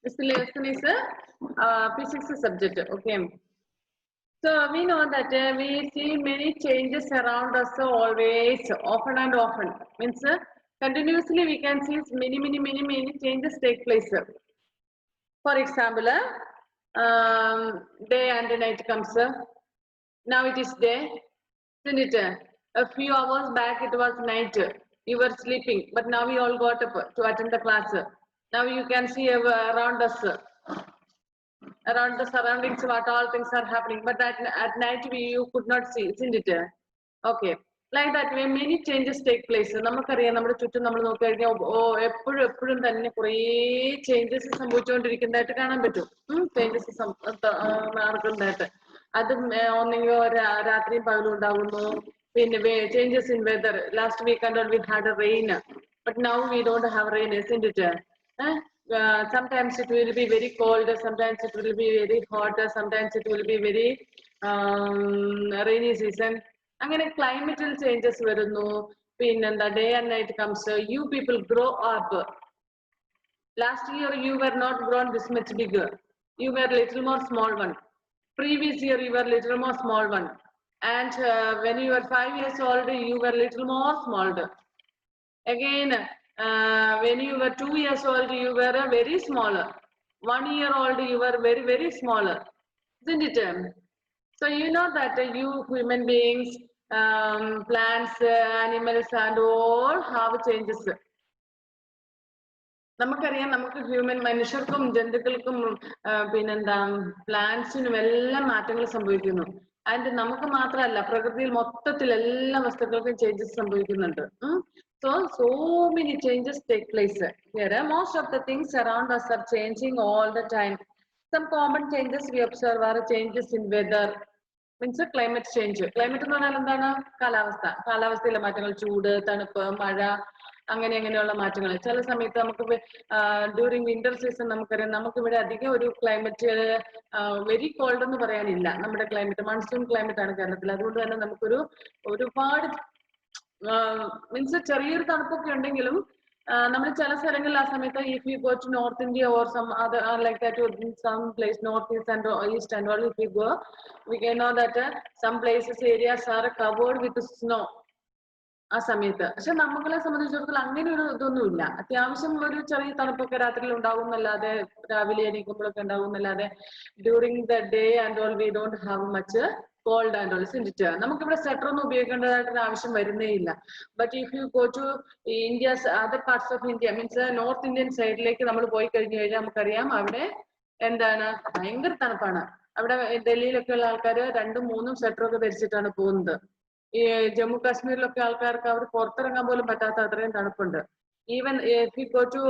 This lesson is a physics subject. Okay. So we know that we see many changes around us always, often and often. Means continuously we can see many changes take place. For example, day and night comes. Now it is day, isn't it? A few hours back it was night. You were sleeping, but now we all got up to attend the class. Now you can see around us, around the surroundings, what all things are happening. But at night you could not see, isn't it? Okay. Like that way, many changes take place. നമുക്കറിയാം നമ്മുടെ ചുറ്റും നമ്മൾ നോക്കിക്കഴിഞ്ഞാൽ എപ്പോഴും തന്നെ കുറേ changes സംഭവിച്ചുകൊണ്ടിരിക്കുന്നതായിട്ട് കാണാൻ പറ്റും. ചേഞ്ചസ് നടക്കുന്നതായിട്ട്. അത് ഒന്നെങ്കിൽ രാത്രിയും പകലും ഉണ്ടാകുന്നു. പിന്നെ changes in weather. Last week and all we had a rain. But now we don't have rain, isn't it? Sometimes it will be very cold, sometimes it will be very hot, sometimes it will be very rainy season. അങ്ങനെ ക്ലൈമറ്റിൽ changes വരുന്നു. പിന്നെന്താ, day and night comes. You people grow up. Last year you were not grown this much bigger. You were little more small one. Previous year you were little more small one. And when you were 5 years old, you were little more small. Again, when you were 2 years old, you were very smaller. 1 year old, you were very smaller, isn't it? So you know that you human beings, plants, animals and all have changes. നമുക്കറിയാം, നമുക്ക് മനുഷ്യർക്കും ജന്തുക്കൾക്കും പിന്നെന്താ പ്ലാന്റ്സിനും എല്ലാം മാറ്റങ്ങൾ സംഭവിക്കുന്നു. And നമുക്ക് മാത്രമല്ല, പ്രകൃതിയിൽ മൊത്തത്തിൽ എല്ലാ വസ്തുക്കൾക്കും ചേഞ്ചസ് സംഭവിക്കുന്നുണ്ട്. So many changes take place here. Most of the things around us are changing all the time. Some common changes we observe are changes in weather. Means climate change. Climate എന്ന് പറഞ്ഞാൽ എന്താണ്? കാലാവസ്ഥയിലെ മാറ്റങ്ങൾ, ചൂട്, തണുപ്പ്, മഴ, അങ്ങനെയുള്ള മാറ്റങ്ങൾ. ചില സമയത്ത് നമുക്ക് ഡ്യൂറിങ് വിന്റർ സീസൺ നമുക്കറിയാം, നമുക്കിവിടെ അധികം ഒരു ക്ലൈമറ്റ് വെരി കോൾഡ് എന്ന് പറയാനില്ല. നമ്മുടെ ക്ലൈമറ്റ് മൺസൂൺ ക്ലൈമറ്റ് ആണ് കേരളത്തിൽ. അതുകൊണ്ട് തന്നെ നമുക്കൊരു ഒരുപാട് മീൻസ് ചെറിയൊരു തണുപ്പൊക്കെ ഉണ്ടെങ്കിലും നമ്മൾ ചില സ്ഥലങ്ങളിൽ ആ സമയത്ത് if you go to North India or some other like that, or some place North East and East and all, if you go, we can know that some places areas are covered with snow ആ സമയത്ത്. പക്ഷെ നമ്മളെ സംബന്ധിച്ചിടത്തോളം അങ്ങനെ ഒരു ഇതൊന്നുമില്ല. അത്യാവശ്യം ഒരു ചെറിയ തണുപ്പൊക്കെ രാത്രിയിൽ ഉണ്ടാവും എന്നല്ലാതെ, രാവിലെ എണീക്കുമ്പോഴൊക്കെ ഉണ്ടാവും എന്നല്ലാതെ, during the day and all we don't have much cold and all, isn't it? നമുക്കിവിടെ സ്വെറ്റർ ഒന്നും ഉപയോഗിക്കേണ്ടതായിട്ടൊരു ആവശ്യം വരുന്നേ ഇല്ല. But if you go to India's other parts of India, means north Indian സൈഡിലേക്ക് നമ്മൾ പോയി കഴിഞ്ഞു കഴിഞ്ഞാൽ നമുക്കറിയാം അവിടെ എന്താണ്, ഭയങ്കര തണുപ്പാണ്. അവിടെ ഡൽഹിയിലൊക്കെ ഉള്ള ആൾക്കാർ 2-3 സ്വെറ്ററൊക്കെ ധരിച്ചിട്ടാണ് പോകുന്നത്. ഈ ജമ്മു കാശ്മീരിലൊക്കെ ആൾക്കാർക്ക് അവർ പുറത്തിറങ്ങാൻ പോലും പറ്റാത്ത അത്രയും തണുപ്പുണ്ട്. Even if you go to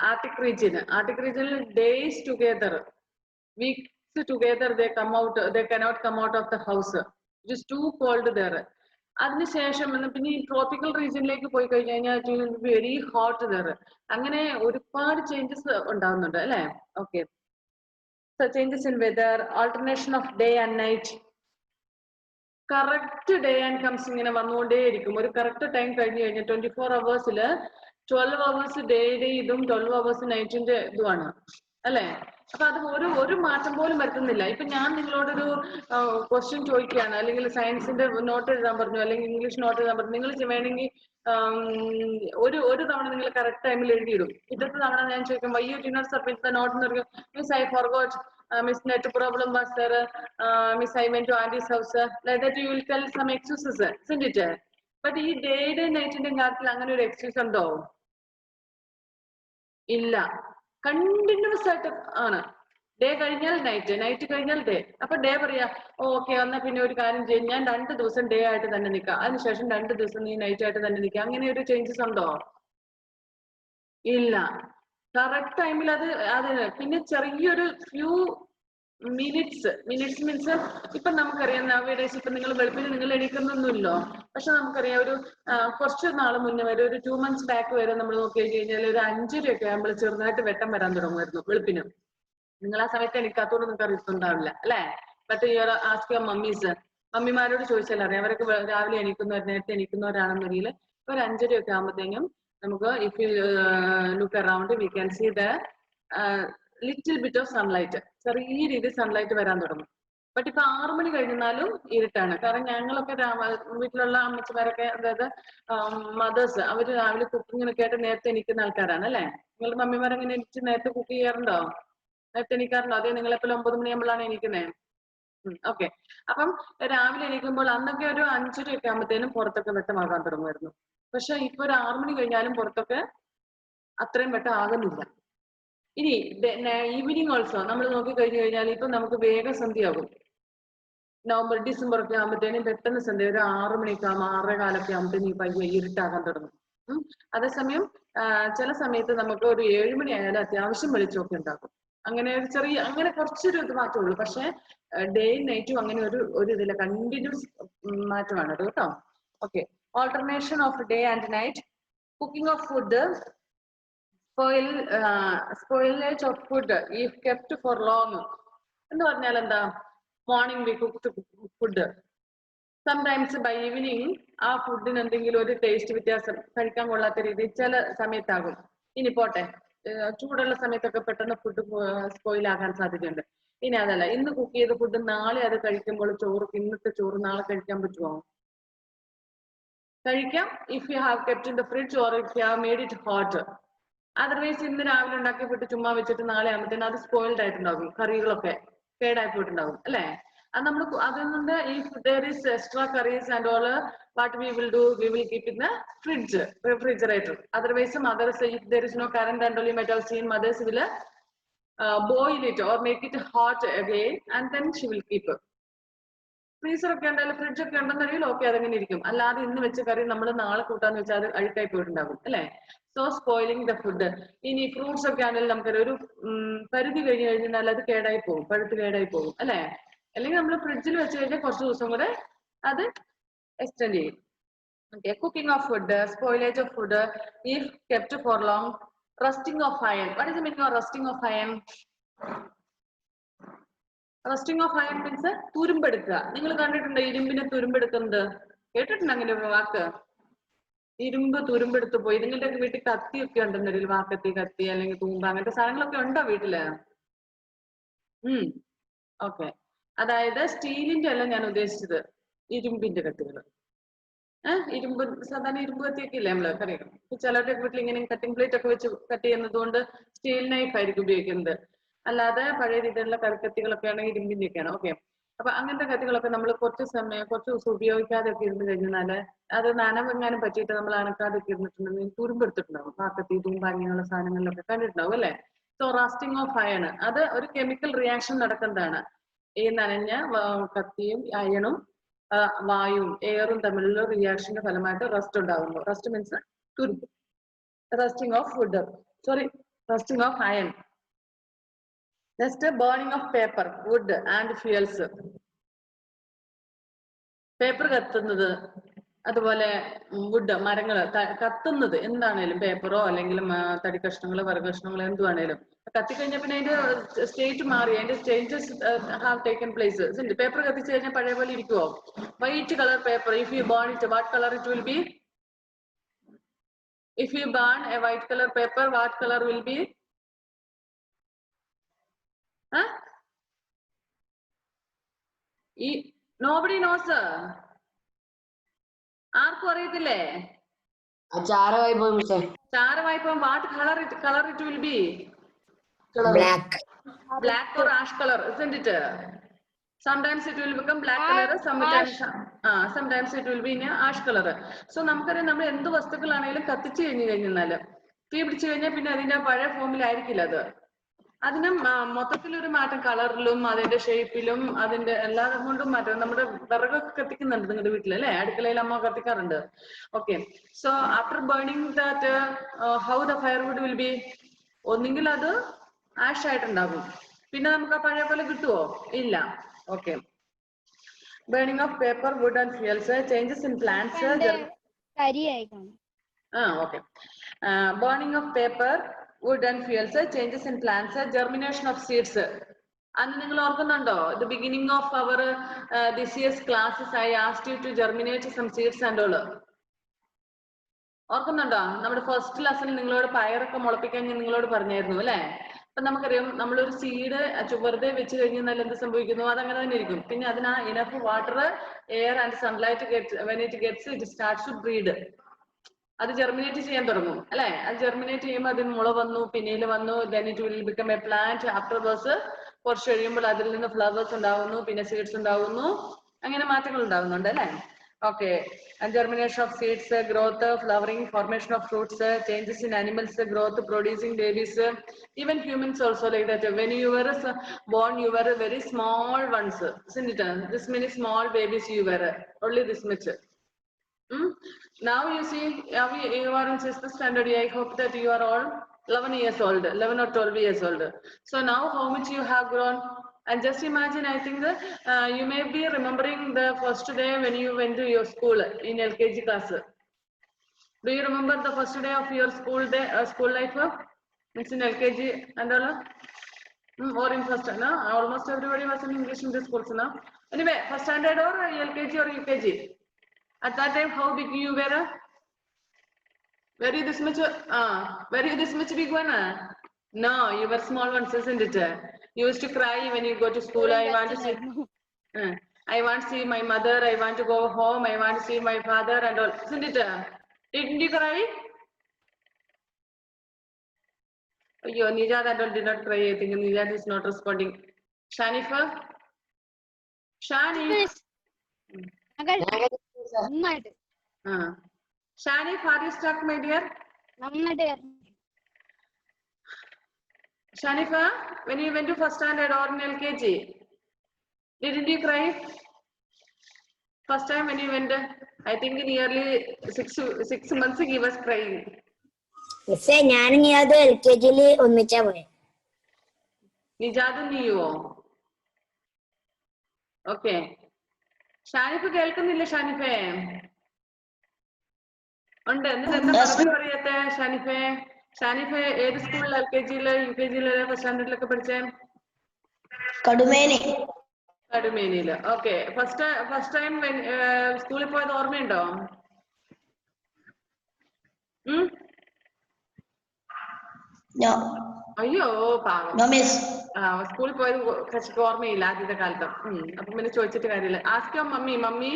Arctic റീജിയനിൽ days together, weeks together they cannot come out of the house. It is too cold there. അതിനുശേഷം പിന്നെ ഈ ട്രോപ്പിക്കൽ റീജിയനിലേക്ക് പോയി കഴിഞ്ഞു കഴിഞ്ഞാൽ it will be very hot there. അങ്ങനെ ഒരുപാട് ചേഞ്ചസ് ഉണ്ടാവുന്നുണ്ട് അല്ലെ? Okay. So changes in weather, alternation of day and night. Correct day and comes ഇങ്ങനെ വന്നുകൊണ്ടേയിരിക്കും. ഒരു കറക്റ്റ് ടൈം കഴിഞ്ഞു കഴിഞ്ഞാൽ 24 hours-ൽ 12 hours ഡേയുടെ ഇതും 12 hours നൈറ്റിന്റെ ഇതുമാണ് അല്ലെ? അപ്പൊ അത് ഒരു മാറ്റം പോലും വരുത്തുന്നില്ല. ഇപ്പൊ ഞാൻ നിങ്ങളോടൊരു ക്വസ്റ്റ്യൻ ചോദിക്കുകയാണ്, അല്ലെങ്കിൽ സയൻസിന്റെ നോട്ട് എഴുതാൻ പറഞ്ഞു, അല്ലെങ്കിൽ ഇംഗ്ലീഷ് നോട്ട് എഴുതാൻ പറഞ്ഞു. നിങ്ങൾ വേണമെങ്കിൽ ഒരു തവണ നിങ്ങൾ കറക്റ്റ് ടൈമിൽ എഴുതിയിടും. ഇന്നത്തെ തവണ ഞാൻ ചോദിക്കും why you did not submit the note എന്ന് പറയും. Miss I forgot, miss net problem was there, miss I went to auntie's house, like that you will tell some excuses, isn't it? But ഈ ഡേയുടെ നൈറ്റിന്റെ കാര്യത്തിൽ അങ്ങനെ ഒരു excuse ഉണ്ടോ? ഇല്ല. Continuous ആയിട്ട് ആണ്. ഡേ കഴിഞ്ഞാൽ നൈറ്റ്, നൈറ്റ് കഴിഞ്ഞാൽ ഡേ. അപ്പൊ ഡേ പറയാ ഓക്കെ എന്നാ പിന്നെ ഒരു കാര്യം ചെയ്യും, ഞാൻ 2 ദിവസം ഡേ ആയിട്ട് തന്നെ നിൽക്കാം, അതിനുശേഷം 2 ദിവസം നീ നൈറ്റ് ആയിട്ട് തന്നെ നിൽക്കാം. അങ്ങനെ ഒരു ചേഞ്ചസ് ഉണ്ടോ? ഇല്ല. കറക്റ്റ് ടൈമിൽ അത് പിന്നെ ചെറിയൊരു ഫ്യൂ മിനിറ്റ്സ് മീൻസ് ഇപ്പൊ നമുക്കറിയാം നവഡേയ്സ് ഇപ്പൊ നിങ്ങൾ വെളുപ്പിന് നിങ്ങൾ എണീക്കുന്നൊന്നുമില്ലോ. പക്ഷെ നമുക്കറിയാം ഒരു കുറച്ച് നാൾ മുന്നേ വരെ, ഒരു 2 months ബാക്ക് വരെ നമ്മൾ നോക്കി കഴിഞ്ഞാൽ ഒരു 5:30 നമ്മൾ ചെറുതായിട്ട് വെട്ടം വരാൻ തുടങ്ങുമായിരുന്നു വെളുപ്പിന്. നിങ്ങൾ ആ സമയത്ത് എണീക്കാത്തോട് നിങ്ങൾക്ക് അറിയത്തുണ്ടാവില്ല അല്ലെ? But you are ask your mummies, മമ്മിമാരോട് ചോദിച്ചാൽ അറിയാം. അവരൊക്കെ രാവിലെ എണീക്കുന്നവർ, നേരത്തെ എണീക്കുന്നവരാണെന്നുണ്ടെങ്കിൽ ഒരു 5:30 ആകുമ്പോഴത്തേക്കും നമുക്ക് if you look around we can see the little bit of sunlight. ചെറിയ രീതിയിൽ സൺലൈറ്റ് വരാൻ തുടങ്ങും. ബട്ട് ഇപ്പൊ 6 മണി കഴിഞ്ഞാലും ഇരുട്ടാണ്. കാരണം ഞങ്ങളൊക്കെ വീട്ടിലുള്ള അമ്മച്ചിമാരൊക്കെ അതായത് മദേഴ്സ് അവര് രാവിലെ കുക്കിങ്ങിനൊക്കെ ആയിട്ട് നേരത്തെ എണീക്കുന്ന ആൾക്കാരാണ് അല്ലെ? നിങ്ങളുടെ മമ്മിമാരെങ്ങനെ എണീച്ച് നേരത്തെ കുക്ക് ചെയ്യാറുണ്ടോ? നേരത്തെ എണീക്കാറുണ്ടോ? അതേ നിങ്ങളെപ്പോഴും 9 മണിയാകുമ്പോഴാണ് എണീക്കുന്നത്? ഓക്കെ. അപ്പം രാവിലെ എണീക്കുമ്പോൾ അന്നൊക്കെ ഒരു 5:30 ഒക്കെ ആകുമ്പോഴത്തേനും പുറത്തൊക്കെ വെട്ടമാകാൻ തുടങ്ങുമായിരുന്നു. പക്ഷെ ഇപ്പൊ ഒരു 6 മണി കഴിഞ്ഞാലും പുറത്തൊക്കെ അത്രയും വെട്ടം ആകുന്നില്ല. ഇനി ഈവനിങ് ഓൾസോ നമ്മൾ നോക്കി കഴിഞ്ഞു കഴിഞ്ഞാൽ ഇപ്പൊ നമുക്ക് വേഗം സന്ധ്യയാകും. നവംബർ ഡിസംബർ ഒക്കെ ആകുമ്പോഴത്തേനും പെട്ടെന്ന് സന്ധ്യ ഒരു 6 മണിയൊക്കെ ആകുമ്പോൾ 6:15 ആകുമ്പോഴത്തേനും ഈ പയ്യെ ഇരുട്ടാകാൻ തുടങ്ങും. അതേസമയം ചില സമയത്ത് നമുക്ക് ഒരു 7 മണി ആയാലും അത്യാവശ്യം വെളിച്ചമൊക്കെ ഉണ്ടാകും. അങ്ങനെ ഒരു ചെറിയ അങ്ങനെ കുറച്ചൊരു ഇത് മാറ്റമുള്ളൂ. പക്ഷെ ഡേയും നൈറ്റും അങ്ങനെ ഒരു ഇതില്ല, കണ്ടിന്യൂസ് മാറ്റമാണ് അത് കേട്ടോ. Okay. Alternation off day and night, cooking of food, spoilage of food if kept for long. എന്ന് പറഞ്ഞാൽ എന്താ? Morning we cook food, sometimes by evening ആ ഫുഡിന് എന്തെങ്കിലും ഒരു ടേസ്റ്റ് വ്യത്യാസം, കഴിക്കാൻ കൊള്ളാത്ത രീതിയിൽ ചില സമയത്താകും. ഇനി പോട്ടെ, ചൂടുള്ള സമയത്തൊക്കെ പെട്ടെന്ന് ഫുഡ് സ്പോയിൽ ആകാൻ സാധ്യതയുണ്ട്. ഇനി അതല്ല, ഇന്ന് കുക്ക് ചെയ്ത ഫുഡ് നാളെ അത് കഴിക്കുമ്പോൾ ഇന്നത്തെ ചോറ് നാളെ കഴിക്കാൻ പറ്റുമോ? കഴിക്കാം, if you have kept in the fridge or if you have made it hot. Otherwise ഇന്ന് രാവിലെ ഉണ്ടാക്കിയ ഫുഡ് ചുമ്മാ വെച്ചിട്ട് നാളെ ആകുമ്പോഴത്തേനും അത് സ്പോയിൽഡ് ആയിട്ടുണ്ടാകും, കറികളൊക്കെ കേടായി പോയിട്ടുണ്ടാകും അല്ലെ? അത് നമ്മൾ അതുകൊണ്ട് if there is extra curries and all, what we will do, we will keep in the fridge, refrigerator. Otherwise mothers, if there is no current and all, you might have seen mothers will boil it or make it hot again and then she will keep. Freezer ഒക്കെ ഉണ്ടല്ലോ, fridge ഒക്കെ ഉണ്ടെന്നറിയില്ല, okay അതങ്ങനെ ഇരിക്കും. അല്ലാതെ ഇന്ന് വെച്ച കറി നമ്മൾ നാളെ കൂട്ടാന്ന് വെച്ചാൽ അത് അഴുക്കായി പോയിട്ടുണ്ടാകും അല്ലെ? So spoiling the food. ഇനി ഫ്രൂട്ട്സ് ഒക്കെ ആണെങ്കിലും നമുക്കൊരു ഒരു പരിധി കഴിഞ്ഞ് കഴിഞ്ഞാൽ അത് കേടായി പോകും, പഴുത്ത് കേടായി പോകും അല്ലെ? അല്ലെങ്കിൽ നമ്മൾ ഫ്രിഡ്ജിൽ വെച്ച് കഴിഞ്ഞാൽ കുറച്ച് ദിവസം കൂടെ അത് എക്സ്റ്റെൻഡ് ചെയ്യും. Okay. Cooking of food, spoilage of food if kept for long, rusting of iron. What is the meaning of rusting of iron? Rusting of iron means തുരുമ്പെടുക്കുക. നിങ്ങൾ കണ്ടിട്ടുണ്ടോ ഇരുമ്പിനെ തുരുമ്പെടുക്കുന്നത്? കേട്ടിട്ടുണ്ടോ അങ്ങനെ ഒരു വാക്ക്? ഇരുമ്പ് തുരുമ്പെടുത്ത് പോയി. നിങ്ങളുടെ വീട്ടിൽ കത്തിയൊക്കെ ഉണ്ടെന്നൊരു വാക്കത്തി കത്തി അല്ലെങ്കിൽ തൂമ്പ അങ്ങനത്തെ സാധനങ്ങളൊക്കെ ഉണ്ടോ വീട്ടില്? ഓക്കെ. അതായത് സ്റ്റീലിന്റെ അല്ല ഞാൻ ഉദ്ദേശിച്ചത്, ഇരുമ്പിന്റെ കത്തികൾ. ഇരുമ്പ്, സാധാരണ ഇരുമ്പ് കത്തിയൊക്കെ ഇല്ലേ നമ്മള് കറിയും. ചിലരുടെ വീട്ടിൽ ഇങ്ങനെ കട്ടിംഗ് പ്ലേറ്റ് ഒക്കെ വെച്ച് കട്ട് ചെയ്യുന്നത് കൊണ്ട് സ്റ്റീൽ നൈഫ് ആയിരിക്കും ഉപയോഗിക്കുന്നത്. അല്ലാതെ പഴയ രീതിയിലുള്ള കറിക്കത്തികളൊക്കെ ആണെങ്കിൽ ഇരുമ്പിന്റെ ഒക്കെയാണ്. ഓക്കെ. അപ്പൊ അങ്ങനത്തെ കത്തികളൊക്കെ നമ്മൾ കുറച്ച് ദിവസം ഉപയോഗിക്കാതെ ഒക്കെ ഇരുന്ന് കഴിഞ്ഞാല് അത് നനവെങ്ങാനും പറ്റിയിട്ട് നമ്മൾ അനക്കാതൊക്കെ ഇരുന്നിട്ടുണ്ടെങ്കിൽ തുരുമ്പെടുത്തിട്ടുണ്ടാവും. പാക്കത്തി തൂമ്പ അങ്ങനെയുള്ള സാധനങ്ങളിലൊക്കെ കണ്ടിട്ടുണ്ടാവും അല്ലെ? സോ റസ്റ്റിംഗ് ഓഫ് അയൺ അത് ഒരു കെമിക്കൽ റിയാക്ഷൻ നടക്കുന്നതാണ്. ഈ നനഞ്ഞ കത്തിയും അയണും വായുവും എയറും തമ്മിലുള്ള റിയാക്ഷന്റെ ഫലമായിട്ട് റസ്റ്റ് ഉണ്ടാകുന്നു. റസ്റ്റ് മീൻസ് തുരുമ്പ്. Rusting of food, sorry, rusting of iron. Next burning of paper, wood and fuels. Paper കത്തുന്നത്, അതുപോലെ വുഡ് മരങ്ങൾ കത്തുന്നത്, എന്താണേലും പേപ്പറോ അല്ലെങ്കിൽ തടി കഷ്ണങ്ങളോ വിറക് കഷ്ണങ്ങളോ എന്തുവാണേലും കത്തിക്കഴിഞ്ഞാൽ പിന്നെ അതിന്റെ സ്റ്റേറ്റ് മാറി, അതിന്റെ changes have taken place. Paper കത്തിച്ചു കഴിഞ്ഞാൽ പഴയ പോലെ ഇരിക്കുവോ? White colour paper, if you burn it, what colour it will be? If you burn a white colour paper, what colour will be? Nobody knows. ആർക്കും അറിയത്തില്ലേ? ചാരമായി പോയി മിസ്സേ. ചാരമായി പോകും. What colour it will be? Black. Black or ash color, isn't it? Sometimes it will become black color, sometimes it will be in ash color. So നമുക്കറിയാം, നമ്മൾ എന്ത് വസ്തുക്കളാണെങ്കിലും കത്തിച്ചു കഴിഞ്ഞാല് തീ പിടിച്ചു കഴിഞ്ഞാൽ പിന്നെ അതിന്റെ പഴയ ഫോമിലായിരിക്കില്ല അത്. അതിന് മൊത്തത്തിലൊരു മാറ്റം, കളറിലും അതിന്റെ ഷേപ്പിലും അതിന്റെ എല്ലാം കൊണ്ടും മാറ്റം. നമ്മുടെ വിറകൊക്കെ കത്തിക്കുന്നുണ്ട് നിങ്ങളുടെ വീട്ടിൽ അല്ലെ? അടുക്കളയിൽ അമ്മ കത്തിക്കാറുണ്ട്. Okay. So after burning that how the firewood will be? ഒന്നെങ്കിൽ അത് ആഷ് ആയിട്ടുണ്ടാകും, പിന്നെ നമുക്ക് ആ പഴയ പോലെ കിട്ടുവോ? ഇല്ല. Okay. Burning of paper, wood and fuels, changes in plants. Okay. Burning of paper, wood and fuels, changes in plants, germination of seeds. അന്ന് നിങ്ങൾ ഓർക്കുന്നുണ്ടോ? The beginning of our this year's classes I asked you to germinate some seeds and all. ഓർക്കുന്നുണ്ടോ? നമ്മുടെ first ലെസണിൽ നിങ്ങളോട് പയറൊക്കെ മുളപ്പിക്കാൻ ഞാൻ നിങ്ങളോട് പറഞ്ഞായിരുന്നു അല്ലെ? അപ്പൊ നമുക്കറിയാം നമ്മളൊരു സീഡ് വെറുതെ വെച്ച് കഴിഞ്ഞാൽ എന്ത് സംഭവിക്കുന്നു? അതങ്ങനെ തന്നെ ഇരിക്കും. പിന്നെ അതിന് enough water, air and sunlight when it gets it starts to breed. അത് ജെർമിനേറ്റ് ചെയ്യാൻ തുടങ്ങും അല്ലെ? അത് ജെർമിനേറ്റ് ചെയ്യുമ്പോൾ അതിന് മുള വന്നു, പിന്നീട് വന്നു, then it will become a plant. afterwards കുറച്ച് കഴിയുമ്പോൾ അതിൽ നിന്ന് ഫ്ലവേഴ്സ് ഉണ്ടാവുന്നു, പിന്നെ സീഡ്സ് ഉണ്ടാവുന്നു, അങ്ങനെ മാറ്റങ്ങൾ ഉണ്ടാവുന്നുണ്ട് അല്ലെ? Okay. Germination of seeds, growth, flowering, formation of fruits, changes in animals, growth, producing babies, even humans also like that. When you were born, you were very small ones, isn't it? This many small babies you were, only this much. Now you see, you are in 6th standard. I hope that you are all 11 years old, 11 or 12 years old. So now how much you have grown? And just imagine, I think you may be remembering the first day when you went to your school in LKG class. Do you remember the first day of your school day, school life? It's in LKG and all? Or in first, no? Almost everybody was in English medium schools now. Anyway, first standard or LKG or UKG? At that time, how big you were? Were you this much? Were you this much big one? No, you were small ones, isn't it? You used to cry when you go to school. I want to see. I want to see my mother. I want to go home. I want to see my father and all, isn't it? Didn't you cry? Your Nijad and all did not cry. I think Nijad is not responding. Shanifa? Shanif? Shanif, are you stuck, my dear? Shanifa, when you went to first standard or in LKG, didn't you cry? First time when you went, I think nearly 6 months he was crying. മിസ്സേ ഞാനും നീയത് LKG ഒന്നിച്ചാ പോയെ. നിജാദും നീയോ? Okay. Shanif കേൾക്കുന്നില്ല? ഷാനിഫേ ഉണ്ട്. എന്നിട്ട് എന്താ മറുപടി പറയാത്തെ ഷാനിഫേ? ഷാനിഫെ ഏത് സ്കൂളിൽ? LKG-യില്, UKG-യില്, ഫസ്റ്റ് സ്റ്റാൻഡേർഡിലൊക്കെ പഠിച്ചേ? കടുമേനിയില്. ഓക്കെ. ഫസ്റ്റ് ടൈം സ്കൂളിൽ പോയത് ഓർമ്മയുണ്ടോ? അയ്യോ പാവം. സ്കൂളിൽ പോയത് കശിക്ക് ഓർമ്മയില്ല ആദ്യത്തെ കാലത്ത്. അപ്പൊ പിന്നെ ചോദിച്ചിട്ട് കാര്യമില്ല. Ask your mummy,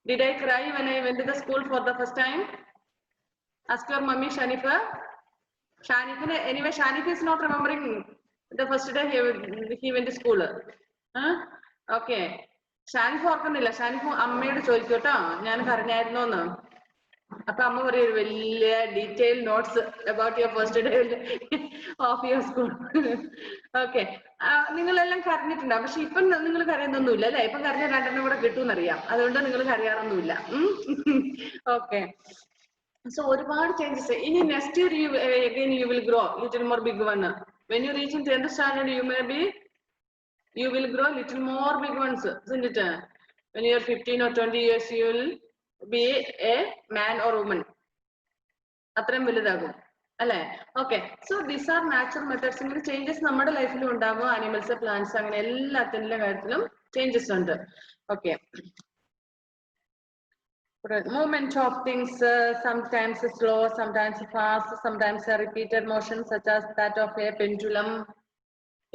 did I cry when I went to the school for the first time? Ask your mummy, Shanifa. Shanifa, anyway, Shanifa is not remembering the first day he went to school. Okay. Shanifa ഓർക്കുന്നില്ല. ഷാനിഫ് അമ്മയോട് ചോദിക്കട്ടോ, ഞാൻ പറഞ്ഞായിരുന്നോന്ന്. അപ്പൊ അമ്മ പറയും വലിയ detail notes about your first day of your school. Okay. നിങ്ങളെല്ലാം കരഞ്ഞിട്ടുണ്ടാവും. പക്ഷെ ഇപ്പം നിങ്ങൾ കരയുന്നൊന്നുമില്ല അല്ലെ? ഇപ്പം കരഞ്ഞ 2 കൂടെ കിട്ടുമെന്നറിയാം. അതുകൊണ്ട് നിങ്ങൾ കരയാറൊന്നുമില്ല. ഓക്കെ. So ഒരുപാട് ചേഞ്ചസ്. ഇനി next year again you will grow little more big one. When you reach in 10th standard you will grow little more big ones, isn't it? When you are 15 or 20 years you will be a man or woman. അത്രയും വലുതാകും അല്ലെ? Okay. So these are natural methods. ഇങ്ങനെ changes നമ്മുടെ ലൈഫിലും ഉണ്ടാകും. Animals, plants, അങ്ങനെ എല്ലാത്തിന്റെ കാര്യത്തിലും changes ഉണ്ട്. Okay. Movement of things, sometimes slow, sometimes fast, sometimes a repeated motion such as that of a pendulum.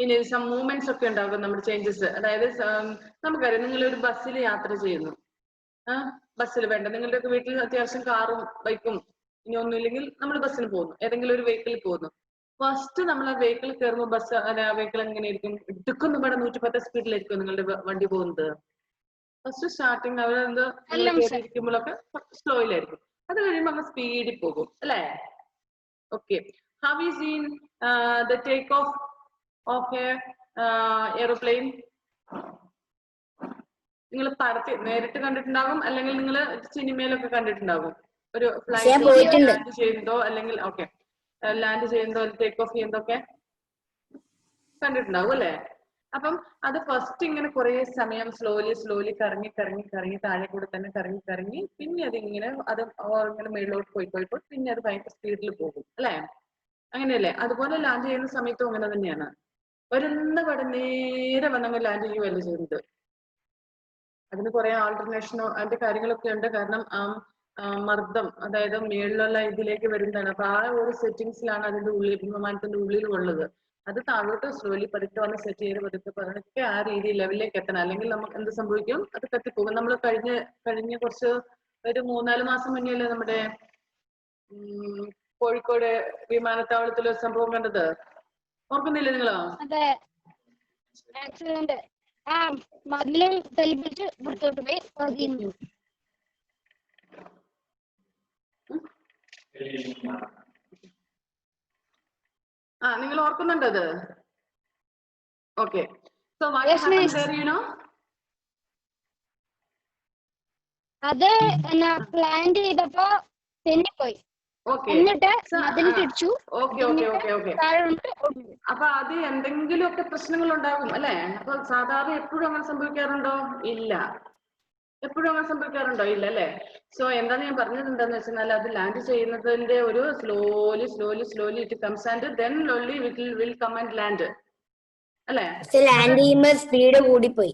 ഇനി സം മൂവ്മെന്റ്സ് ഒക്കെ ഉണ്ടാകും നമ്മുടെ ചേഞ്ചസ്. അതായത് നമുക്കറിയാം, നിങ്ങളൊരു ബസ്സിൽ യാത്ര ചെയ്യുന്നു. ബസ്സിൽ വേണ്ട, നിങ്ങളുടെയൊക്കെ വീട്ടിൽ അത്യാവശ്യം കാറും ബൈക്കും ഇനി ഒന്നുമില്ലെങ്കിൽ നമ്മൾ ബസ്സിന് പോകുന്നു, ഏതെങ്കിലും ഒരു വെഹിക്കിളിൽ പോകുന്നു. ഫസ്റ്റ് നമ്മൾ ആ വെഹിക്കിൾ കയറുമ്പോൾ വെഹിക്കിൾ എങ്ങനെയായിരിക്കും? ഇടുക്കുന്ന ഇവിടെ 110 സ്പീഡിലായിരിക്കും നിങ്ങളുടെ വണ്ടി പോകുന്നത്. ഫസ്റ്റ് സ്റ്റാർട്ടിങ് അവരെന്ത് ഇരിക്കുമ്പോഴൊക്കെ സ്ലോയിലായിരിക്കും. അത് കഴിയുമ്പോൾ അങ്ങ് സ്പീഡിൽ പോകും അല്ലേ? Okay. Have you seen the take off A airplane? നിങ്ങൾ നേരിട്ട് കണ്ടിട്ടുണ്ടാകും, അല്ലെങ്കിൽ നിങ്ങൾ സിനിമയിലൊക്കെ കണ്ടിട്ടുണ്ടാകും. ഒരു ഫ്ലൈറ്റ് ലാൻഡ് ചെയ്യുന്നതോ അല്ലെങ്കിൽ ലാൻഡ് ചെയ്യുന്നതോ ടേക്ക് ഓഫ് ചെയ്യുന്നതൊക്കെ കണ്ടിട്ടുണ്ടാവും അല്ലേ? അപ്പം അത് ഫസ്റ്റ് ഇങ്ങനെ കുറെ സമയം സ്ലോലി കറങ്ങി താഴെ കൂടെ തന്നെ കറങ്ങി പിന്നെ അതിങ്ങനെ ഇങ്ങനെ മേളിലോട്ട് പോയിപ്പോൾ പിന്നെ അത് ഭയങ്കര സ്പീഡിൽ പോകും അല്ലെ? അങ്ങനെയല്ലേ? അതുപോലെ ലാൻഡ് ചെയ്യുന്ന സമയത്തും അങ്ങനെ തന്നെയാണ്. വരുന്ന പട നേരെ വന്നങ്ങ് ലാൻഡ് ചെയ്യുകയല്ല ചെയ്യുന്നത്. അതിന് കുറെ ആൾട്ടർനേഷനോ അതിന്റെ കാര്യങ്ങളൊക്കെ ഉണ്ട്. കാരണം മർദ്ദം, അതായത് മേളിലുള്ള ഇതിലേക്ക് വരുന്നതാണ്. അപ്പൊ ആ ഒരു സെറ്റിങ്സിലാണ് അതിന്റെ ഉള്ളിൽ, വിമാനത്തിന്റെ ഉള്ളിൽ ഉള്ളത്. അത് താഴോട്ട് സ്ലോലി പതുക്കെ വന്ന് സെറ്റ് ചെയ്ത് പതുക്കെ പതുക്കെ ആ രീതി ലെവലിലേക്ക് എത്തണം. അല്ലെങ്കിൽ നമുക്ക് എന്ത് സംഭവിക്കും, അത് കത്തിപ്പോകും. നമ്മൾ കഴിഞ്ഞ കുറച്ച് ഒരു 3-4 മാസം മുന്നേ നമ്മുടെ കോഴിക്കോട് വിമാനത്താവളത്തിൽ ഒരു സംഭവം കണ്ടത്, ഓർക്കുന്നില്ലേ നിങ്ങളോ? അതെ, ആക്സിഡന്റ്. ആ മതിലും തെളിപ്പിച്ച് പുറത്തോട്ട് പോയി പതിഞ്ഞു. നിങ്ങൾ ഓർക്കുന്നുണ്ടത്? Okay. So what Yes, happened miss. There, you know? അത് പ്ലാൻ ചെയ്തപ്പോ തെന്നിപ്പോയി. ഓക്കെ. എന്നിട്ട് മതിൽ തിരിച്ചു. Okay okay okay okay. താഴോട്ട് ഓടി. അപ്പൊ അത് എന്തെങ്കിലുമൊക്കെ പ്രശ്നങ്ങൾ ഉണ്ടാകും അല്ലെ? അപ്പൊ സാധാരണ എപ്പോഴും അങ്ങനെ സംഭവിക്കാറുണ്ടോ? ഇല്ല. എപ്പോഴും അങ്ങനെ സംഭവിക്കാറുണ്ടോ? ഇല്ല അല്ലെ? സോ എന്താണ് ഞാൻ പറഞ്ഞത് എന്താന്ന് വെച്ചാൽ, അത് ലാൻഡ് ചെയ്യുന്നതിന്റെ ഒരു slowly it comes and then only will come and land അല്ലെ? ലാൻഡ് ചെയ്യുമ്പോ സ്പീഡ് കൂടിപ്പോയി.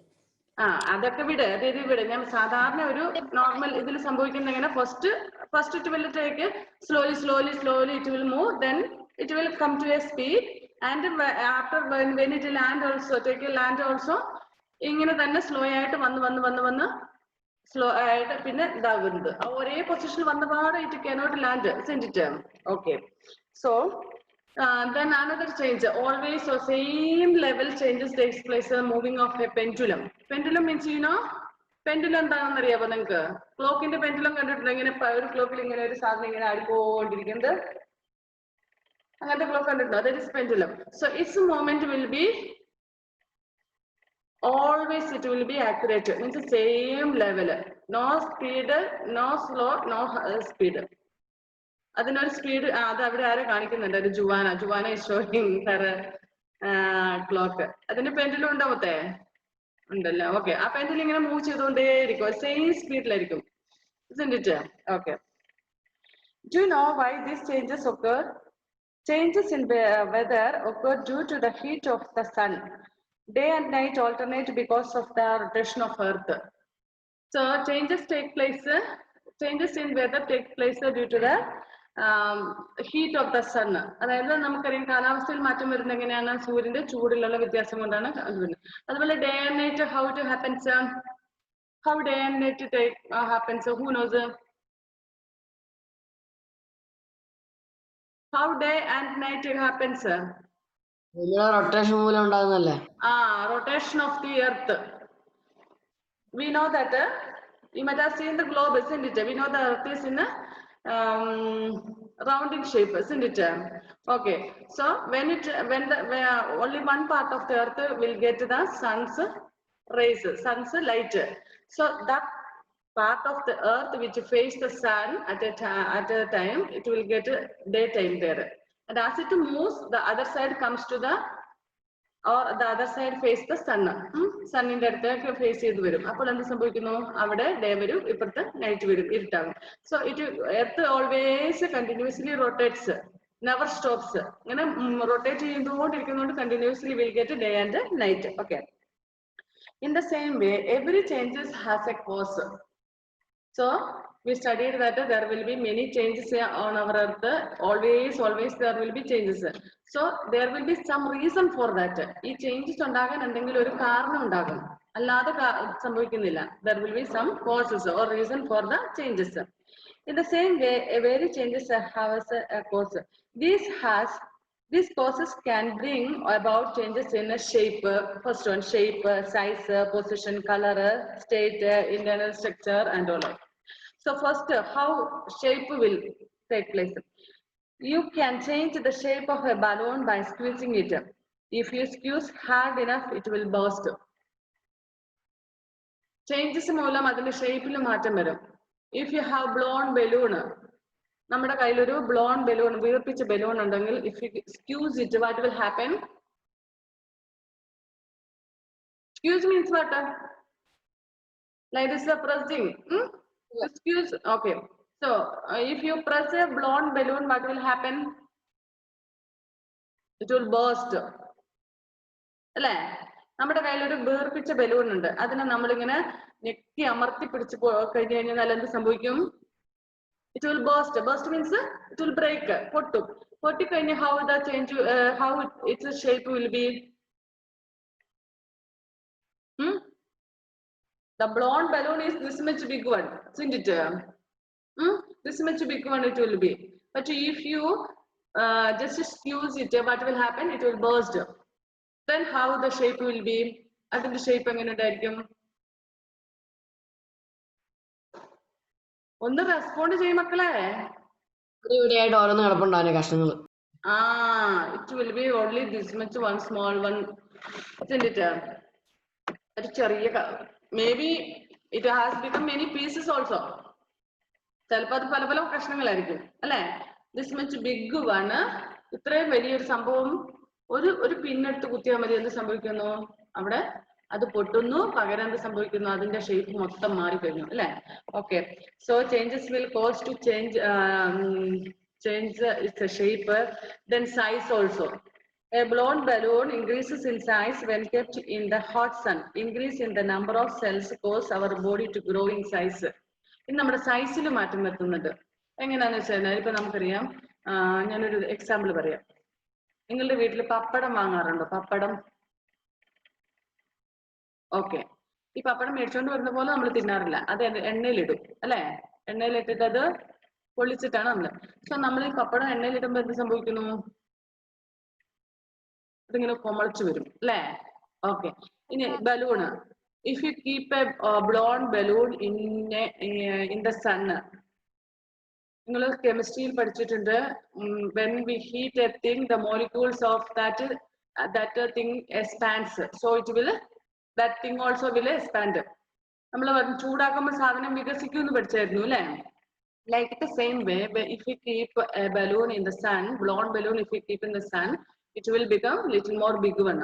അതൊക്കെ വിട്, അത് വിട്. ഞാൻ സാധാരണ ഒരു നോർമൽ ഇതിൽ സംഭവിക്കുന്ന എങ്ങനെ, first it will take slowly it will move, then it will come to a speed, and after when it land also take a land also ഇങ്ങനെ തന്നെ സ്ലോ ആയിട്ട് വന്ന് സ്ലോ ആയിട്ട് പിന്നെ ഇതാകുന്നത്. ഒരേ പൊസിഷനിൽ വന്നപാട് it cannot land, isn't it? Okay. So then another change, always so same level changes takes place, moving of a pendulum. Pendulum means, you know, pendulum എന്താണെന്ന് അറിയാമോ നിങ്ങൾക്ക്? ക്ലോക്കിന്റെ പെൻഡുലം കണ്ടിട്ടുണ്ടോ? ഇങ്ങനെ ഒരു ക്ലോക്കിൽ ഇങ്ങനെ ഒരു സാധനം ഇങ്ങനെ ആടിക്കൊണ്ടിരിക്കുന്നത്, അങ്ങനത്തെ ക്ലോക്ക് കണ്ടിട്ടുണ്ടോ? that is pendulum. So its movement will be always, it will be accurate, means the same level, no speed, no slow, no speed. അതിനൊരു സ്പീഡ്, അത് അവിടെ ആരെ കാണിക്കുന്നുണ്ട്? ഒരു Juana is showing her clock. അതിന്റെ പെൻഡുലം ഉണ്ടാവത്തെ ഉണ്ടല്ലോ. ഓക്കെ. ആ പെൻഡുലം ഇങ്ങനെ മൂവ് ചെയ്തുകൊണ്ടേയിരിക്കും, സെയിം സ്പീഡിലായിരിക്കും, isn't it? Okay. Do you know why these changes occur? Changes in weather occur due to the heat of the sun. Day and night alternate because of the rotation of Earth. So changes in weather take place due to the heat of the sun. അതായത് നമുക്കറിയാം കാലാവസ്ഥയിൽ മാറ്റം വരുന്നത് എങ്ങനെയാണ്? സൂര്യന്റെ ചൂടിലുള്ള വ്യത്യാസം കൊണ്ടാണ് അത് വരുന്നത്. അതുപോലെ day and night, how it happens? How day and night happens? Who knows? How day and night happens? Rotation മൂലം ഉണ്ടാകുന്നല്ലേ? Rotation of the earth. We know that you might have seen the globe, isn't it? We know the earth is in a rounding shape, isn't it? Okay. So when only one part of the earth will get the sun's rays, sun's light. So that part of the earth which face the sun at a time, it will get daytime there. And as it moves, the other side comes to the other side face the sun. സണ്ണിന്റെ അടുത്തേക്ക് face ചെയ്ത് വരും. അപ്പോൾ എന്ത് സംഭവിക്കുന്നു? അവിടെ day വരും, ഇപ്പുറത്ത് night വരും, ഇരുട്ടാകും. So earth always continuously rotates, never stops. ഇങ്ങനെ റൊട്ടേറ്റ് ചെയ്തുകൊണ്ടിരിക്കുന്നതുകൊണ്ട് continuously will get day and night. Okay. In the same way, every changes has a cause. So we studied that there will be many changes on our earth. Always there will be changes. So there will be some reason for that. ഈ changes ഉണ്ടാകാൻ എന്തെങ്കിലും ഒരു കാരണം ഉണ്ടാകും, അല്ലാതെ സംഭവിക്കുന്നില്ല. There will be some causes or reason for the changes. In the same way, every changes has a cause. These causes can bring about changes in a shape. First one, shape, size, position, color, state, internal structure, and all. So first, how shape will take place? You can change the shape of a balloon by squeezing it. If you squeeze hard enough, it will burst. Changes മൂലം അതിന്റെ ഷേപ്പിൽ മാറ്റം വരും. If you have blown balloon, നമ്മുടെ കയ്യിലൊരു blown balloon, വീർപ്പിച്ച balloon ഉണ്ടെങ്കിൽ, if you squeeze it, what will happen? Squeeze means what? Like this, pressing. Squeeze. Okay. So if you press a blown balloon, what will happen? It will burst. അല്ലേ? നമ്മുടെ കയ്യിലൊരു വീർപ്പിച്ച balloon ഉണ്ട്, അതിനെ നമ്മളിങ്ങനെ ഞെക്കി അമർത്തി പിടിച്ച് കഴിഞ്ഞു കഴിഞ്ഞാൽ എന്ത് സംഭവിക്കും? it will burst. Burst means it will break. Pottu. Potti kayna how the change, how its shape will be. The blonde balloon is this much big one, isn't it? This much big one it will be. But if you just squeeze it, what will happen? It will burst. Then how the shape will be? Adinte shape engane undaയിരിക്കും? ഒന്ന് respond ചെയ്യും മക്കളെ. ഇവിടെയായിട്ട് ഓരോന്ന് കിടപ്പുണ്ടാവുന്ന കഷ്ണങ്ങൾ. It will be only this much, one small one, isn't it? ഒരു ചെറിയ, maybe it has become many pieces also. ചിലപ്പോൾ അത് പല പല കഷ്ണങ്ങളായിരിക്കും അല്ലെ. ദിസ് മച്ച് ബിഗ് വൺ, ഇത്രയും വലിയൊരു സംഭവം ഒരു പിന്നെടുത്ത് കുത്തിയാൽ മതി. എന്ത് സംഭവിക്കുന്നു? അവിടെ അത് പൊട്ടുന്നു, പകരം എന്ത് സംഭവിക്കുന്നു? അതിന്റെ ഷേപ്പ് മൊത്തം മാറിക്കഴിഞ്ഞു അല്ലെ. Okay, so changes will cause to change its shape, then size also. A blown balloon increases in size when kept in the hot sun. Increase in the number of cells cause our body to grow in size. ഇനി നമ്മുടെ സൈസിൽ മാറ്റം വരുത്തുന്നുണ്ട്. എങ്ങനെയാന്ന് വെച്ചാൽ ഇപ്പൊ നമുക്കറിയാം, ഞാനൊരു എക്സാമ്പിൾ പറയാം. നിങ്ങളുടെ വീട്ടിൽ പപ്പടം വാങ്ങാറുണ്ടോ? പപ്പടം. ഓക്കെ, ഈ പപ്പടം മേടിച്ചോണ്ട് വരുന്ന പോലെ നമ്മൾ തിന്നാറില്ല. അത് എണ്ണയിലിടും അല്ലെ. എണ്ണയിലിട്ടിട്ട് അത് പൊള്ളിച്ചിട്ടാണ് നമ്മള്. സോ നമ്മൾ ഈ പപ്പടം എണ്ണയിലിടുമ്പോ എന്ത് സംഭവിക്കുന്നു? ഇതിങ്ങനെ കൊമളിച്ചു വരും അല്ലെ. ഓക്കെ, ഇനി balloon. If you keep a blown balloon in the sun, നിങ്ങൾ കെമിസ്ട്രിയിൽ പഠിച്ചിട്ടുണ്ട്, when we heat a thing, the molecules of that thing expands, so that thing also will expand. നമ്മൾ ചൂടാക്കുമ്പോൾ സാധനം വികസിക്കും എന്ന് പഠിച്ചായിരുന്നു അല്ലെ. Like the same way, if you keep a balloon in the sun, blown balloon, if you keep in the sun, it will become little more big one.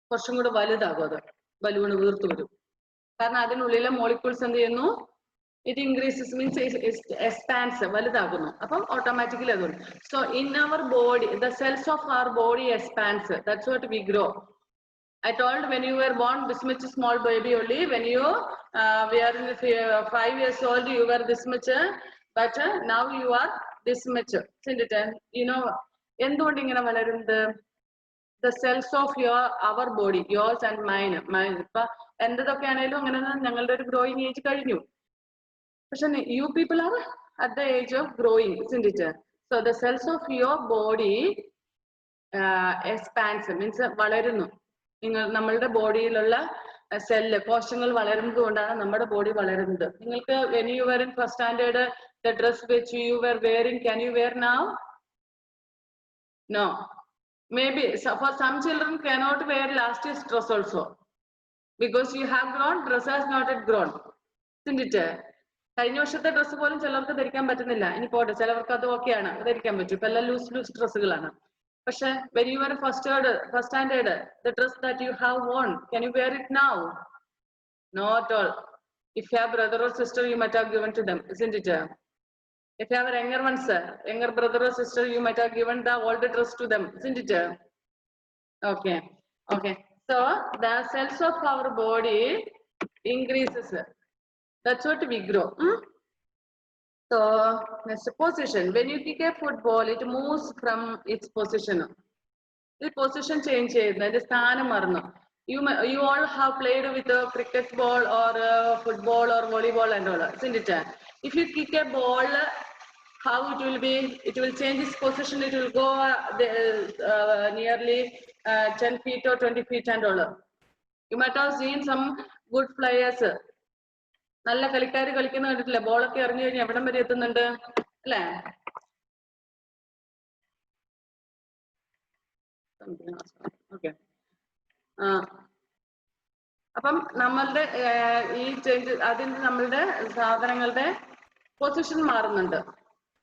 കുറച്ചും കൂടെ വലുതാകും അത്. Balloon വീർത്തു വരും. കാരണം അതിനുള്ളിലെ മോളിക്യൂൾസ് എന്ത് ചെയ്യുന്നു? ഇറ്റ് ഇൻക്രീസസ് മീൻസ് എക്സ്പാൻസ്, വലുതാകുന്നു. അപ്പം ഓട്ടോമാറ്റിക്കലി അത് വരും. So in our body, the cells of our body expands. That's what we grow. I told when you were born this much small baby only. When you were 5 years old, you were this much, but now you are this much. You know, എന്തുകൊണ്ട് ഇങ്ങനെ വളരുന്നത്? The cells of our body, yours and mine. ഇപ്പൊ എന്തൊക്കെ ആണെങ്കിലും അങ്ങനെ ഞങ്ങളുടെ ഒരു growing age കഴിഞ്ഞു. പക്ഷെ you people are at the age of growing, isn't it? So the cells of your body expands, means വളരുന്നു. നമ്മളുടെ ബോഡിയിലുള്ള സെല്ല്, കോശങ്ങൾ വളരുന്നത് കൊണ്ടാണ് നമ്മുടെ ബോഡി വളരുന്നത്. നിങ്ങൾക്ക് when you were in first standard, the dress which you were wearing, can you wear now? No. Maybe for some children cannot wear last year's dress also, because you have grown, dress has not yet grown, isn't it? കഴിഞ്ഞ വർഷത്തെ dress പോലും ചിലർക്ക് ധരിക്കാൻ പറ്റുന്നില്ല. ഇനി പോട്ടെ, ചിലവർക്ക് അത് ഓക്കെയാണ്, ധരിക്കാൻ പറ്റും. ഇപ്പൊ എല്ലാം ലൂസ് ഡ്രസ്സുകളാണ്. പക്ഷെ when you were first standard, the dress that you have worn, can you wear it now? Not all. If you have brother or sister, you might have given to them, isn't it? If you have younger ones, younger brother or sister, you might have given the older dress to them, isn't it? Okay. So the cells of our body increases. That's what we grow. So next position. When you kick a football, it moves from its position. The position change ചെയ്യുന്നു, അതിന്റെ സ്ഥാനം മാറുന്നു. You all have played with a cricket ball or football or volleyball and all, isn't it? If you kick a ball, how it will be? It will change its position. It will go nearly 10 feet or 20 feet and all. You might have seen some good players. നല്ല കളിക്കാർ കളിക്കുന്ന കണ്ടിട്ടില്ലേ? ബോളൊക്കെ എറിഞ്ഞു കഴിഞ്ഞാൽ എവിടം വരെ എത്തുന്നുണ്ട് അല്ലേ? ഓക്കെ. അപ്പം നമ്മളുടെ ഈ ചേഞ്ച്, അതിന്റെ നമ്മളുടെ സാധനങ്ങളുടെ പൊസിഷൻ മാറുന്നുണ്ട്.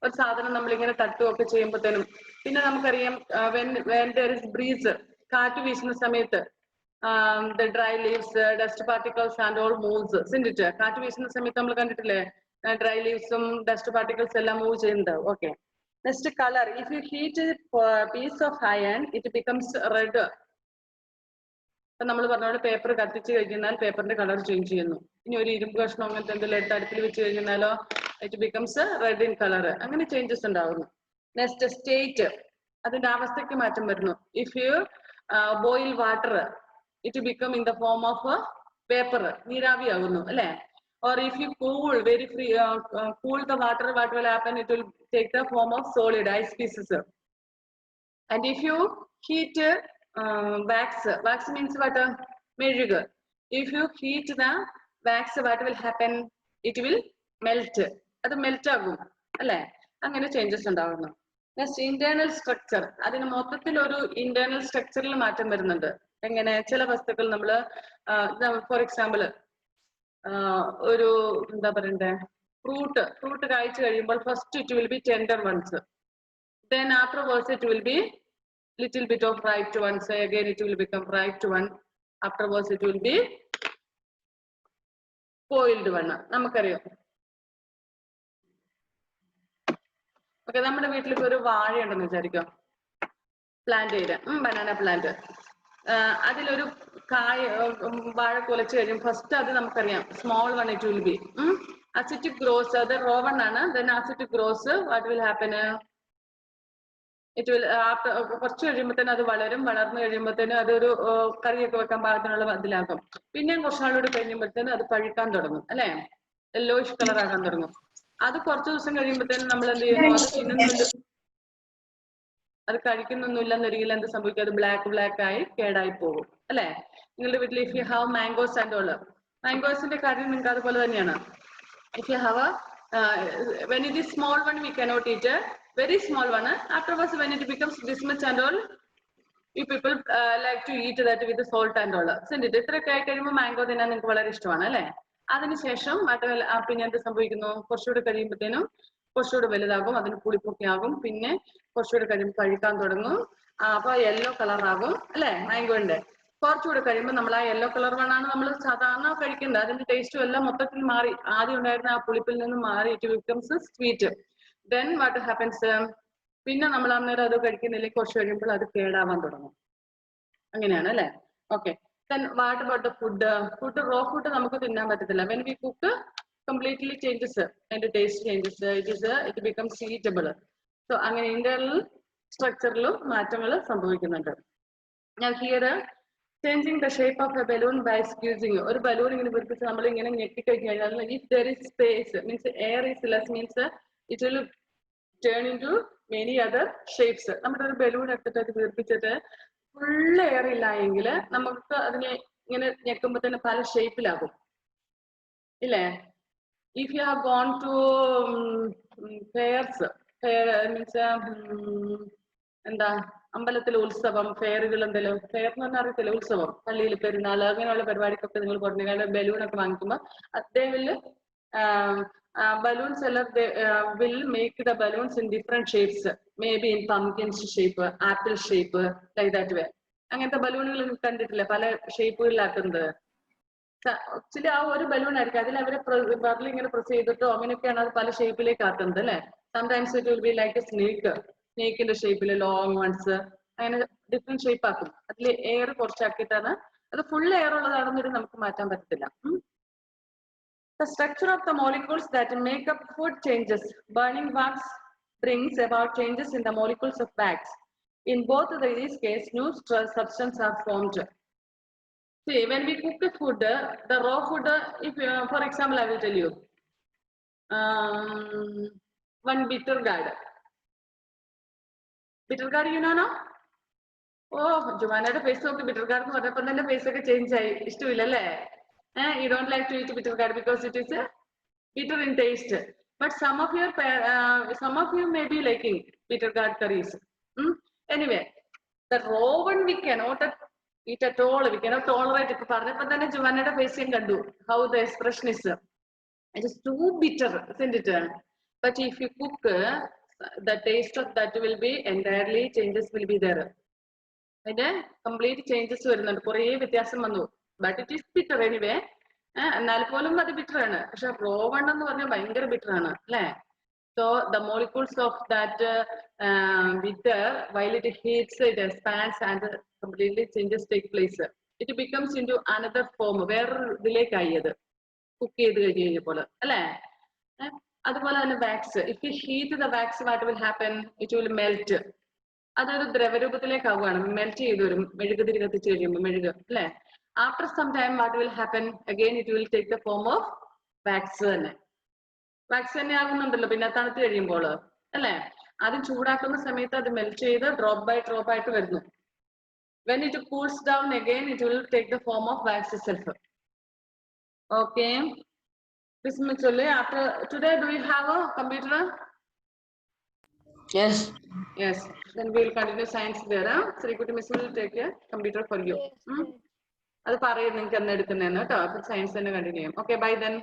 ഒരു സാധനം നമ്മളിങ്ങനെ തട്ടുകയൊക്കെ ചെയ്യുമ്പോഴത്തേനും. പിന്നെ നമുക്കറിയാം when there is breeze, കാറ്റ് വീശുന്ന സമയത്ത് the dry leaves, dust particles and all moves, isn't it? കാറ്റ് വീശുന്ന സമയത്ത് നമ്മൾ കണ്ടിട്ടില്ലേ? ഡ്രൈ ലീവ്സും ഡസ്റ്റ് പാർട്ടിക്കിൾസ് എല്ലാം മൂവ് ചെയ്യുന്നുണ്ടാവും. Okay. Next colour. If you heat piece of iron, it becomes red. ഇപ്പൊ നമ്മൾ പറഞ്ഞ പോലെ പേപ്പർ കത്തിച്ച് കഴിഞ്ഞാൽ പേപ്പറിന്റെ കളർ ചേഞ്ച് ചെയ്യുന്നു. ഇനി ഒരു ഇരുമ്പ് കഷ്ണം അങ്ങനത്തെ എന്തെങ്കിലും എടുത്ത് അടുപ്പിൽ വെച്ച് കഴിഞ്ഞാലോ it becomes red in colour. അങ്ങനെ ചേഞ്ചസ് ഉണ്ടാവുന്നു. നെക്സ്റ്റ് സ്റ്റേറ്റ്, അതിന്റെ അവസ്ഥയ്ക്ക് മാറ്റം വരുന്നു. If you boil water it become in the form of vapour, നീരാവി ആകുന്നു അല്ലെ. or if you cool very free cool the water, what will happen? It will take the form of solid ice pieces. And if you heat wax means what? Measuga. If you heat the wax, what will happen? It will melt. അത് melt ആകും അല്ലെ. അങ്ങനെ changes ഉണ്ടാവുന്നു. Next internal structure, അതിന് മൊത്തത്തിൽ ഒരു internal സ്ട്രക്ചറിൽ മാറ്റം വരുന്നുണ്ട്. എങ്ങനെ? ചില വസ്തുക്കൾ നമ്മൾ ഫോർ എക്സാമ്പിൾ ഒരു എന്താ പറയണ്ടേ, ഫ്രൂട്ട് കഴിച്ചു കഴിയുമ്പോൾ first it will be tender once, then afterwards it will be little bit of ripe ones, again it will become ripe one, afterwards it will be boiled one. നമുക്കറിയാം. Okay, നമ്മുടെ വീട്ടിൽ ഒരു വാഴ ഉണ്ടെന്ന് വിചാരിക്കാം, പ്ലാന്റ് ചെയ്ത് ബനാന പ്ലാന്റ്. അതിലൊരു കായ വാഴ കുലച്ചു കഴിയും. ഫസ്റ്റ് അത് നമുക്കറിയാം small one it will B. as it grows, അത് റോ വൺ ആണ്. then as it grows what will happen? it will after കുറച്ച് കഴിയുമ്പോഴത്തേനും അത് വളർന്നു കഴിയുമ്പോഴത്തേനും അതൊരു കറിയൊക്കെ വെക്കാൻ പാകത്തിനുള്ള ഇതിലാകും. പിന്നെയും കുറച്ചാളോട് കഴിയുമ്പോഴത്തേനും അത് പഴുക്കാൻ തുടങ്ങും അല്ലെ, യെല്ലോയിഷ് കളർ ആകാൻ തുടങ്ങും. അത് കുറച്ച് ദിവസം കഴിയുമ്പോഴത്തേനും നമ്മൾ എന്ത് ചെയ്യുന്നു, അത് തിന്നുന്നില്ല, അത് കഴിക്കുന്നൊന്നുമില്ലെന്നൊരിക്കലും എന്ത് സംഭവിക്കും, അത് ബ്ലാക്ക് ആയി കേടായി പോകും അല്ലെ. നിങ്ങളുടെ വീട്ടിൽ if you have mangoes and all, മാംഗോസിന്റെ കാര്യം നിങ്ങൾക്ക് അതുപോലെ തന്നെയാണ്. If you have when it is small one we cannot eat, very small one. Afterwards when it becomes this much and all, you people like to eat that with salt and all. ഇത്രയൊക്കെ ആയി കഴിയുമ്പോൾ mango തിന്നാൻ നിങ്ങൾക്ക് വളരെ ഇഷ്ടമാണ് അല്ലെ. അതിനുശേഷം പിന്നെ എന്ത് സംഭവിക്കുന്നു, കുറച്ചുകൂടെ കഴിയുമ്പോഴത്തേനും കുറച്ചുകൂടെ വലുതാകും, അതിന് പുളിപ്പൊക്കെ ആകും, പിന്നെ കുറച്ചുകൂടെ കഴിയുമ്പോൾ കഴിക്കാൻ തുടങ്ങും. അപ്പൊ യെല്ലോ കളർ ആകും അല്ലെ മാംഗോന്റെ. കുറച്ചുകൂടെ കഴിയുമ്പോൾ നമ്മൾ ആ യെല്ലോ കളർ വണ്ണാണ് നമ്മൾ സാധാരണ കഴിക്കുന്നത്. അതിന്റെ ടേസ്റ്റും എല്ലാം മൊത്തത്തിൽ മാറി, ആദ്യം ഉണ്ടായിരുന്ന ആ പുളിപ്പിൽ നിന്ന് മാറി it becomes sweet. Then what happens, പിന്നെ നമ്മൾ അന്നേരം അത് കഴിക്കുന്നില്ലെങ്കിൽ കുറച്ച് കഴിയുമ്പോൾ അത് കേടാവാൻ തുടങ്ങും. അങ്ങനെയാണ് അല്ലെ. Okay, then what about the food raw food നമുക്ക് തിന്നാൻ പറ്റത്തില്ല. When we cook completely changes, and the taste changes, it becomes eatable. So അങ്ങനെ ഇന്റർണൽ സ്ട്രക്ചറിലും മാറ്റങ്ങൾ സംഭവിക്കുന്നുണ്ട്. ഞാൻ here changing the shape of a balloon by squeezing, ഒരു balloon ഇങ്ങനെ പിടിപ്പിച്ച് നമ്മൾ ഇങ്ങനെ ഞെക്കിക്കഴിഞ്ഞു കഴിഞ്ഞാൽ if there is space means air is less means it will turn into many other shapes. നമ്മുടെ ഒരു ബലൂൺ എടുത്തിട്ട് അത് വീർപ്പിച്ചിട്ട് ഫുൾ എയർ ഇല്ല എങ്കിൽ നമുക്ക് അതിനെ ഇങ്ങനെ ഞെക്കുമ്പോൾ തന്നെ പല ഷേപ്പിലാകും ഇല്ലേ. If you have gone to fairs, fair means എന്താ അമ്പലത്തിലെ ഉത്സവം, ഫെയറുകൾ എന്തെങ്കിലും, ഫെയർ എന്ന് പറഞ്ഞാൽ അറിയത്തില്ല, ഉത്സവം, പള്ളിയിൽ പെരുന്നാൾ അങ്ങനെയുള്ള പരിപാടിക്കൊക്കെ നിങ്ങൾ പറഞ്ഞാൽ ബലൂൺ ഒക്കെ വാങ്ങിക്കുമ്പോൾ അദ്ദേഹം balloon seller will make the balloons in different shapes, maybe in pumpkin shape, apple shape, like that way. അങ്ങനത്തെ ബലൂണുകൾ കണ്ടിട്ടില്ല പല ഷേപ്പുകളിലാക്കുന്നത്. ആക്ച്വലി ആ ഒരു ബലൂൺ ആയിരിക്കും, അതിൽ അവരെ ബബിൾ ഇങ്ങനെ പ്രസ് ചെയ്തിട്ടോ അങ്ങനെയൊക്കെയാണ് അത് പല ഷേപ്പിലേക്ക് ആക്കുന്നത് അല്ലെ. Sometimes it will be like a സ്നേക്കിന്റെ ഷേപ്പിൽ ലോങ് വൺസ്, അങ്ങനെ ഡിഫറെന്റ് ഷേപ്പ് ആക്കും. അതിൽ എയർ കുറച്ചാക്കിയിട്ടാണ്, അത് ഫുൾ എയർ ഉള്ളതാണെന്നൊരു നമുക്ക് മാറ്റാൻ പറ്റത്തില്ല. The structure of the molecules that make up food changes. Burning wax brings about changes in the molecules of wax. In both these cases, new substances are formed. See, when we cook the food, the raw food, if for example, I will tell you, one bitter gourd. Bitter gourd, you know now? Oh, Giovanna's face okay, bitter gourd, no, but then the face okay change. Is to illale. You don't like to eat bitter gourd because it is bitter in taste. But some of you may be liking bitter gourd curries. Anyway, the raw one we cannot eat at all. We cannot tolerate it. But then Giovanna's face can do how the expression is. It is too bitter, isn't it? But if you cook, the taste of that will be entirely changes will be there. And complete changes വരുന്നുണ്ട്, കുറേ വ്യത്യാസം വന്നു. But it is bitter anyway. എന്നാൽ പോലും അത് bitter ആണ്. പക്ഷെ raw one എന്ന് പറഞ്ഞാൽ ഭയങ്കര ബിറ്റർ ആണ് അല്ലെ. So the molecules of that bitter, while it heats, it expands and completely changes take place. It becomes into another form. വേറെ ഇതിലേക്കായി അത് കുക്ക് ചെയ്ത് കഴിഞ്ഞപ്പോൾ അല്ലെ. അതുപോലെ തന്നെ wax. If you heat the wax what will happen? It will melt. അതൊരു ദ്രവരൂപത്തിലേക്ക് ആവുകയാണ്, മെൽറ്റ് ചെയ്ത് വരും മെഴുകുതിരി കത്തിച്ച് കഴിയുമ്പോൾ മെഴുക് അല്ലെ. After some time what will happen? Again it will take the form of wax തന്നെ. വാക്സ് തന്നെ ആകുന്നുണ്ടല്ലോ പിന്നെ തണുത്ത് കഴിയുമ്പോൾ അല്ലെ. ആദ്യം ചൂടാക്കുന്ന സമയത്ത് അത് മെൽറ്റ് ചെയ്ത് ഡ്രോപ്പ് ബൈ ഡ്രോപ്പ് ആയിട്ട് വരുന്നു. When it cools down again, it will take the form of wax itself. Okay. This mutually after today, do you have a computer? Yes. Yes. Then we will continue science there. Srikuti Miss will take a computer for you. അത് പറയും നിങ്ങൾക്ക് എന്ന് എടുക്കുന്നതെന്ന് കേട്ടോ. അപ്പൊ science തന്നെ continue ചെയ്യും. Okay, bye then.